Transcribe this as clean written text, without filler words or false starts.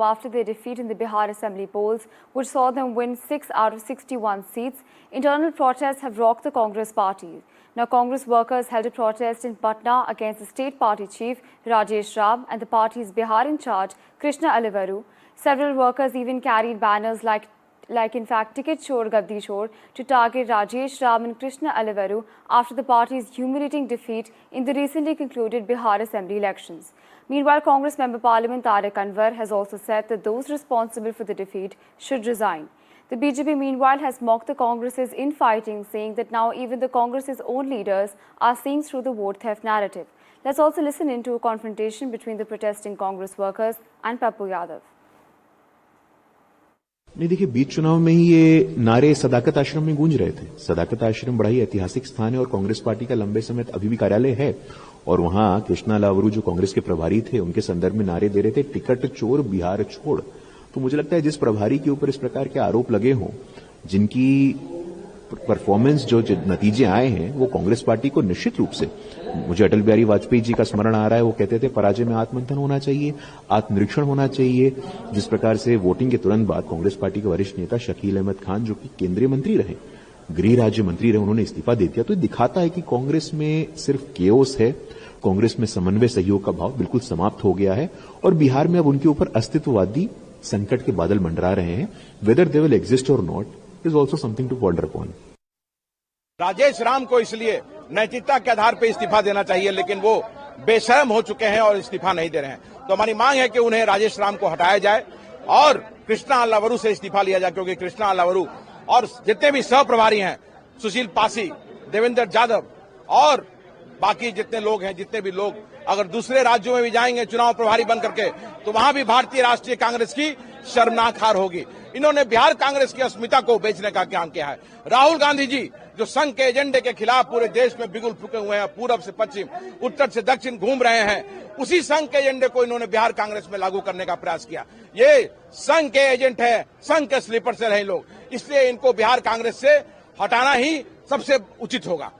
After their defeat in the Bihar Assembly polls, which saw them win 6 out of 61 seats, internal protests have rocked the Congress party. Now, Congress workers held a protest in Patna against the state party chief, Rajesh Ram, and the party's Bihar in charge, Krishna Alivaru. Several workers even carried banners like in fact, Ticket Chor Gaddi Chor, to target Rajesh Ram and Krishna Alivaru after the party's humiliating defeat in the recently concluded Bihar Assembly elections. Meanwhile, Congress Member Parliament Tariq Anwar has also said that those responsible for the defeat should resign. The BJP, meanwhile, has mocked the Congress's infighting, saying that now even the Congress's own leaders are seeing through the vote theft narrative. Let's also listen into a confrontation between the protesting Congress workers and Pappu Yadav. नहीं, देखिए, बीच चुनाव में ही ये नारे सदाकत आश्रम में गूंज रहे थे। सदाकत आश्रम बड़ा ही ऐतिहासिक स्थान है और कांग्रेस पार्टी का लंबे समय अभी भी कार्यालय है और वहां कृष्णा अलावरू जो कांग्रेस के प्रभारी थे, उनके संदर्भ में नारे दे रहे थे, टिकट चोर बिहार छोड़। तो मुझे लगता है जिस प्रभारी के ऊपर इस प्रकार के आरोप लगे हों, जिनकी परफॉर्मेंस जो नतीजे आए हैं, वो कांग्रेस पार्टी को निश्चित रूप से, मुझे अटल बिहारी वाजपेयी जी का स्मरण आ रहा है, वो कहते थे पराजय में आत्ममंथन होना चाहिए, आत्मनिरीक्षण होना चाहिए। जिस प्रकार से वोटिंग के तुरंत बाद कांग्रेस पार्टी के वरिष्ठ नेता शकील अहमद खान, जो कि केंद्रीय मंत्री रहे, गृह राज्य मंत्री रहे, उन्होंने इस्तीफा दे दिया, तो दिखाता है कि कांग्रेस में सिर्फ केओस है, कांग्रेस में समन्वय सहयोग का भाव बिल्कुल समाप्त हो गया है और बिहार में अब उनके ऊपर अस्तित्ववादी संकट के बादल मंडरा रहे हैं। वेदर दे विल एग्जिस्ट और not is also something to ponder upon. Rajesh Ram को इसलिए नैतिकता के आधार पर इस्तीफा देना चाहिए, लेकिन वो बेशर्म हो चुके हैं और इस्तीफा नहीं दे रहे हैं। तो हमारी मांग है कि उन्हें राजेश राम को हटाया जाए और कृष्णा अलावरू से इस्तीफा लिया जाए, क्योंकि कृष्णा अलावरू और जितने भी सह प्रभारी हैं, सुशील पासी, देवेंद्र यादव और बाकी जितने लोग हैं, जितने भी लोग अगर दूसरे राज्यों में भी जाएंगे चुनाव प्रभारी बन करके, तो वहां भी भारतीय राष्ट्रीय कांग्रेस की शर्मनाक हार होगी। इन्होंने बिहार कांग्रेस की अस्मिता को बेचने का काम किया है। राहुल गांधी जी जो संघ के एजेंडे के खिलाफ पूरे देश में बिगुल फूके हुए हैं, पूरब से पश्चिम, उत्तर से दक्षिण घूम रहे हैं, उसी संघ के एजेंडे को इन्होंने बिहार कांग्रेस में लागू करने का प्रयास किया। ये संघ के एजेंट है, संघ के स्लीपर से रहे लोग, इसलिए इनको बिहार कांग्रेस से हटाना ही सबसे उचित होगा।